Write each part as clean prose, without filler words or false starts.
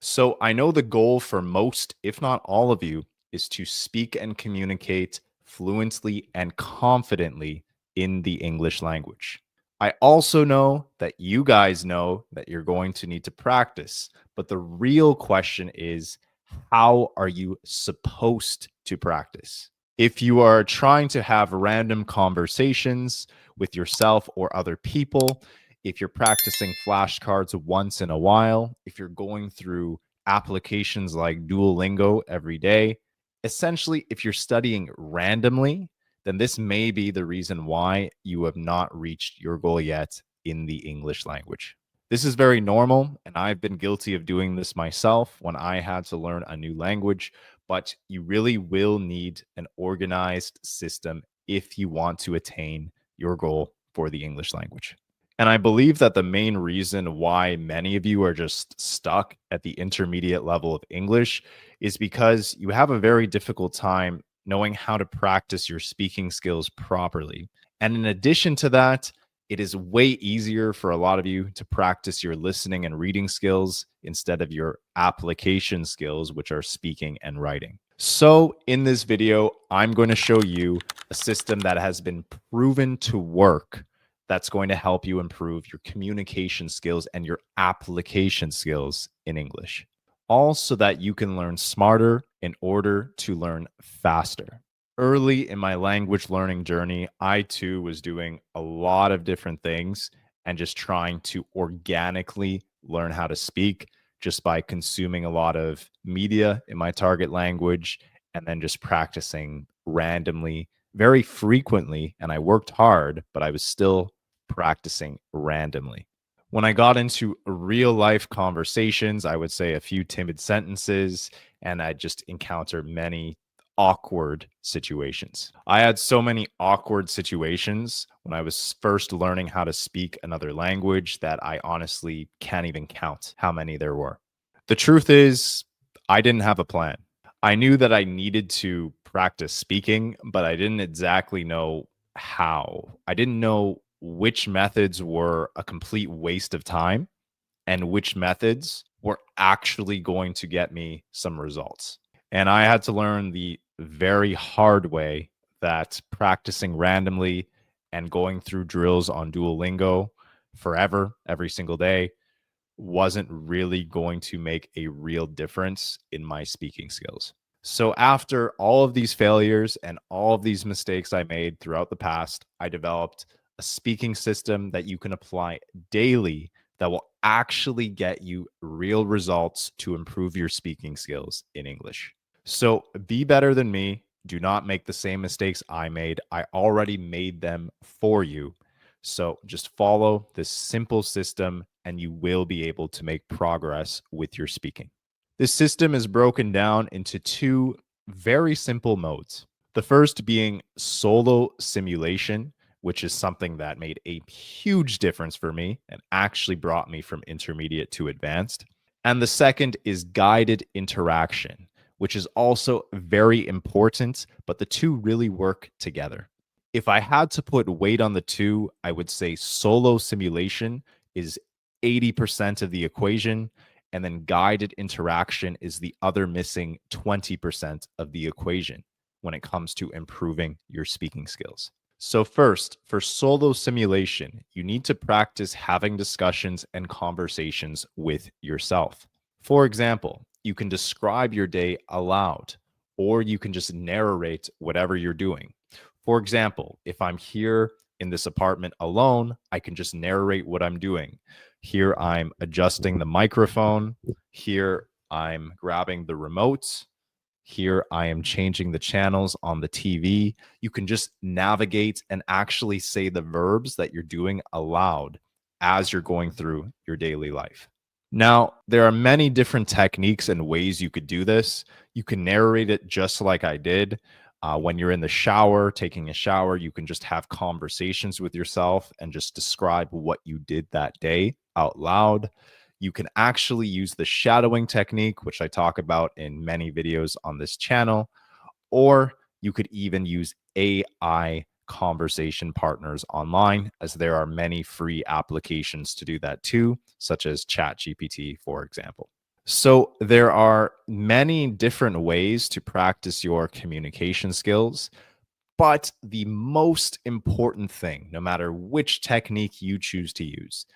So I know the goal for most, if not all of you, is to speak and communicate fluently and confidently in the English language. I also know that you guys know that you're going to need to practice, but the real question is, how are you supposed to practice? If you are trying to have random conversations with yourself or other people, if you're practicing flashcards once in a while, if you're going through applications like Duolingo every day, essentially, if you're studying randomly, then this may be the reason why you have not reached your goal yet in the English language. This is very normal, and I've been guilty of doing this myself when I had to learn a new language, but you really will need an organized system if you want to attain your goal for the English language. And I believe that the main reason why many of you are just stuck at the intermediate level of English is because you have a very difficult time knowing how to practice your speaking skills properly. And in addition to that, it is way easier for a lot of you to practice your listening and reading skills instead of your application skills, which are speaking and writing. So, in this video, I'm going to show you a system that has been proven to work that's going to help you improve your communication skills and your application skills in English, all so that you can learn smarter in order to learn faster. Early in my language learning journey, I too was doing a lot of different things and just trying to organically learn how to speak just by consuming a lot of media in my target language and then just practicing randomly very frequently. And I worked hard, but I was still practicing randomly. When I got into real life conversations, I would say a few timid sentences and I just encounter many awkward situations. I had so many awkward situations when I was first learning how to speak another language that I honestly can't even count how many there were. The truth is, I didn't have a plan. I knew that I needed to practice speaking, but I didn't exactly know how. I didn't know which methods were a complete waste of time and which methods were actually going to get me some results. And I had to learn the very hard way that practicing randomly and going through drills on Duolingo forever, every single day, wasn't really going to make a real difference in my speaking skills. So, after all of these failures and all of these mistakes I made throughout the past, I developed a speaking system that you can apply daily that will actually get you real results to improve your speaking skills in English. So, be better than me. Do not make the same mistakes I made. I already made them for you. So, just follow this simple system and you will be able to make progress with your speaking. This system is broken down into two very simple modes. The first being solo simulation, which is something that made a huge difference for me and actually brought me from intermediate to advanced. And the second is guided interaction, which is also very important, but the two really work together. If I had to put weight on the two, I would say solo simulation is 80% of the equation, and then guided interaction is the other missing 20% of the equation when it comes to improving your speaking skills. So, first, for solo simulation, you need to practice having discussions and conversations with yourself. For example, you can describe your day aloud, or you can just narrate whatever you're doing. For example, if I'm here in this apartment alone, I can just narrate what I'm doing. Here I'm adjusting the microphone. Here I'm grabbing the remote. Here I am changing the channels on the TV. You can just navigate and actually say the verbs that you're doing aloud as you're going through your daily life. Now, there are many different techniques and ways you could do this. You can narrate it just like I did. When you're in the shower, taking a shower, you can just have conversations with yourself and just describe what you did that day out loud. You can actually use the shadowing technique, which I talk about in many videos on this channel, or you could even use AI conversation partners online, as there are many free applications to do that too, such as ChatGPT, for example. So, there are many different ways to practice your communication skills. But the most important thing, no matter which technique you choose to use,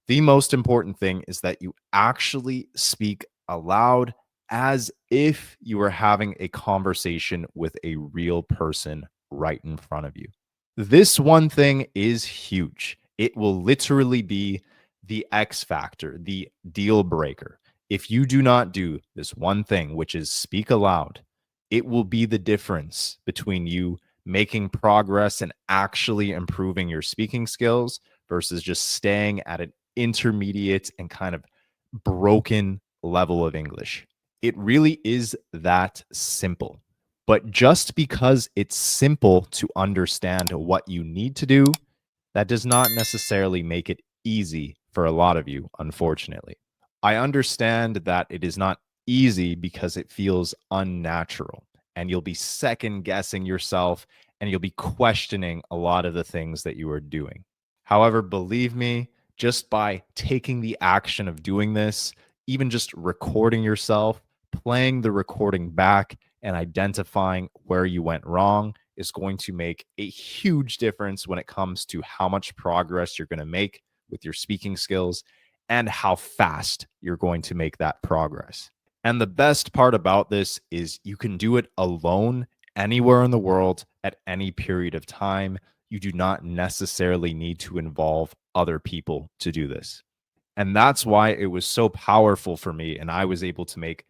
the most important thing is that you actually speak aloud as if you were having a conversation with a real person right in front of you. This one thing is huge. It will literally be the X factor, the deal breaker. If you do not do this one thing, which is speak aloud, it will be the difference between you making progress and actually improving your speaking skills versus just staying at an intermediate and kind of broken level of English. It really is that simple. But just because it's simple to understand what you need to do, that does not necessarily make it easy for a lot of you, unfortunately. I understand that it is not easy because it feels unnatural and you'll be second guessing yourself and you'll be questioning a lot of the things that you are doing. However, believe me, just by taking the action of doing this, even just recording yourself, playing the recording back, and identifying where you went wrong is going to make a huge difference when it comes to how much progress you're going to make with your speaking skills and how fast you're going to make that progress. And the best part about this is you can do it alone anywhere in the world at any period of time. You do not necessarily need to involve other people to do this. And that's why it was so powerful for me. And I was able to make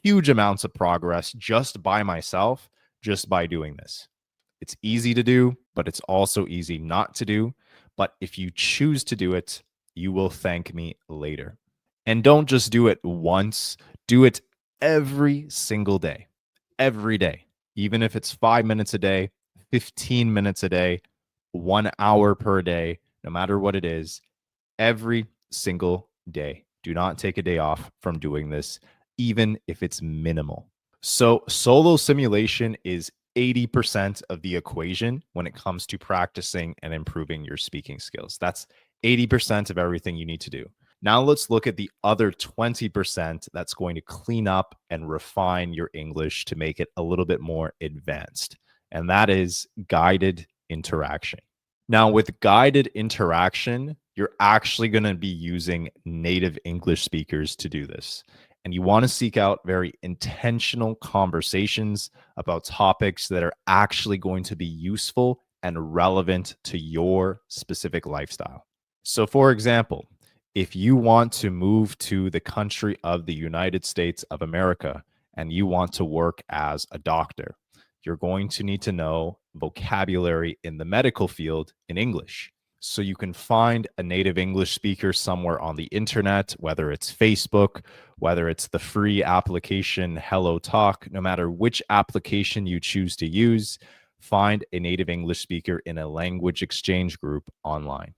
huge amounts of progress just by myself, just by doing this. It's easy to do, but it's also easy not to do. But if you choose to do it, you will thank me later. And don't just do it once, do it every single day, every day, even if it's 5 minutes a day, 15 minutes a day, 1 hour per day, no matter what it is, every single day. Do not take a day off from doing this, even if it's minimal. So, solo simulation is 80% of the equation when it comes to practicing and improving your speaking skills. That's 80% of everything you need to do. Now, let's look at the other 20% that's going to clean up and refine your English to make it a little bit more advanced. And that is guided interaction. Now, with guided interaction, you're actually going to be using native English speakers to do this. And you want to seek out very intentional conversations about topics that are actually going to be useful and relevant to your specific lifestyle. So, for example, if you want to move to the country of the United States of America and you want to work as a doctor, you're going to need to know vocabulary in the medical field in English. So you can find a native English speaker somewhere on the internet, whether it's Facebook, whether it's the free application Hello Talk, no matter which application you choose to use, find a native English speaker in a language exchange group online.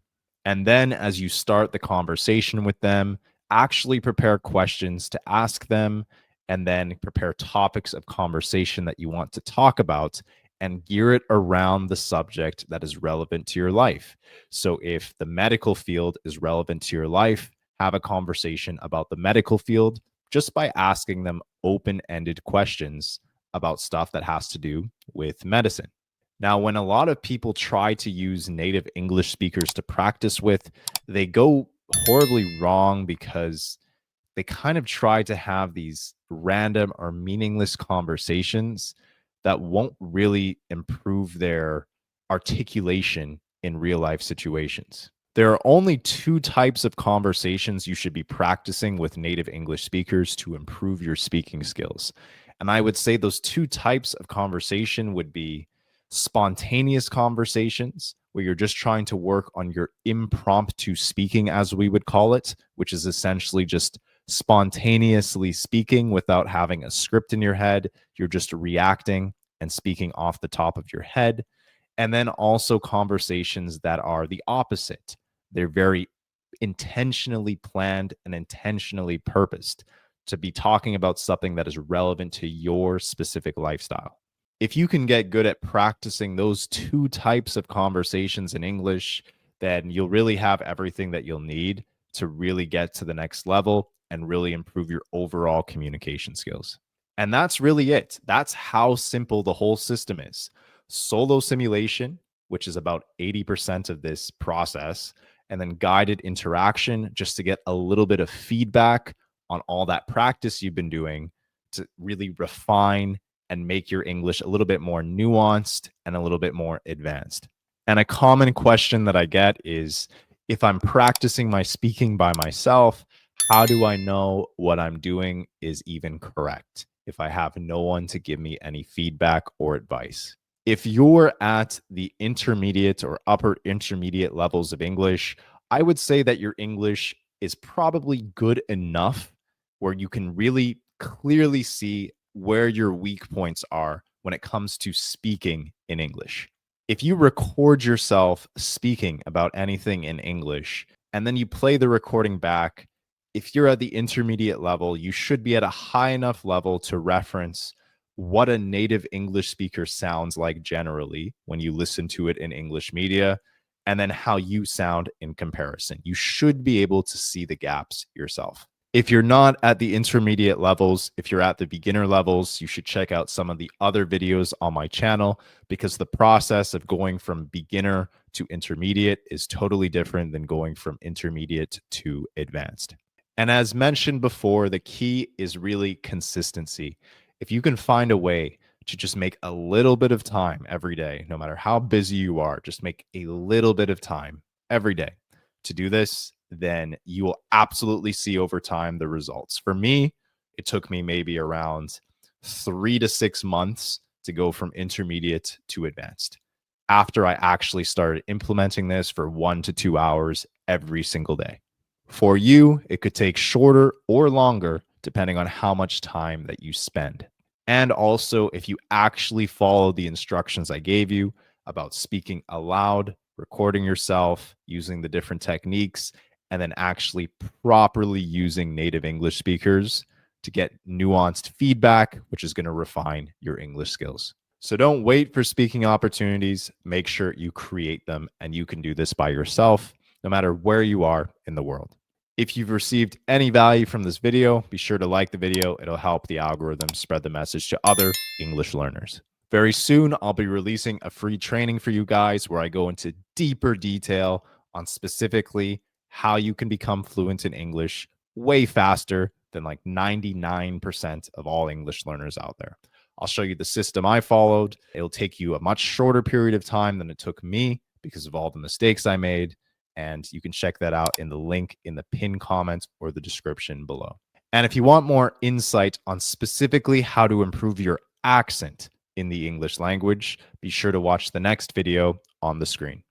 And then as you start the conversation with them, actually prepare questions to ask them and then prepare topics of conversation that you want to talk about and gear it around the subject that is relevant to your life. So if the medical field is relevant to your life, have a conversation about the medical field just by asking them open ended questions about stuff that has to do with medicine. Now, when a lot of people try to use native English speakers to practice with, they go horribly wrong because they kind of try to have these random or meaningless conversations that won't really improve their articulation in real life situations. There are only two types of conversations you should be practicing with native English speakers to improve your speaking skills. And I would say those two types of conversation would be spontaneous conversations, where you're just trying to work on your impromptu speaking, as we would call it, which is essentially just spontaneously speaking without having a script in your head. You're just reacting and speaking off the top of your head. And then also conversations that are the opposite. They're very intentionally planned and intentionally purposed to be talking about something that is relevant to your specific lifestyle. If you can get good at practicing those two types of conversations in English, then you'll really have everything that you'll need to really get to the next level and really improve your overall communication skills. And that's really it. That's how simple the whole system is. Solo simulation, which is about 80% of this process, and then guided interaction just to get a little bit of feedback on all that practice you've been doing to really refine and make your English a little bit more nuanced and a little bit more advanced. And a common question that I get is, if I'm practicing my speaking by myself, how do I know what I'm doing is even correct if I have no one to give me any feedback or advice? If you're at the intermediate or upper intermediate levels of English, I would say that your English is probably good enough where you can really clearly see where your weak points are when it comes to speaking in English. If you record yourself speaking about anything in English and then you play the recording back, if you're at the intermediate level, you should be at a high enough level to reference what a native English speaker sounds like generally when you listen to it in English media, and then how you sound in comparison. You should be able to see the gaps yourself. If you're not at the intermediate levels, if you're at the beginner levels, you should check out some of the other videos on my channel, because the process of going from beginner to intermediate is totally different than going from intermediate to advanced. And as mentioned before, the key is really consistency. If you can find a way to just make a little bit of time every day, no matter how busy you are, just make a little bit of time every day to do this, then you will absolutely see over time the results. For me, it took me maybe around 3 to 6 months to go from intermediate to advanced after I actually started implementing this for 1 to 2 hours every single day. For you, it could take shorter or longer depending on how much time that you spend. And also, if you actually follow the instructions I gave you about speaking aloud, recording yourself, using the different techniques, and then actually properly using native English speakers to get nuanced feedback, which is going to refine your English skills. So don't wait for speaking opportunities. Make sure you create them, and you can do this by yourself, no matter where you are in the world. If you've received any value from this video, be sure to like the video. It'll help the algorithm spread the message to other English learners. Very soon, I'll be releasing a free training for you guys where I go into deeper detail on specifically how you can become fluent in English way faster than like 99% of all English learners out there. I'll show you the system I followed. It'll take you a much shorter period of time than it took me because of all the mistakes I made. And you can check that out in the link in the pinned comment or the description below. And if you want more insight on specifically how to improve your accent in the English language, be sure to watch the next video on the screen.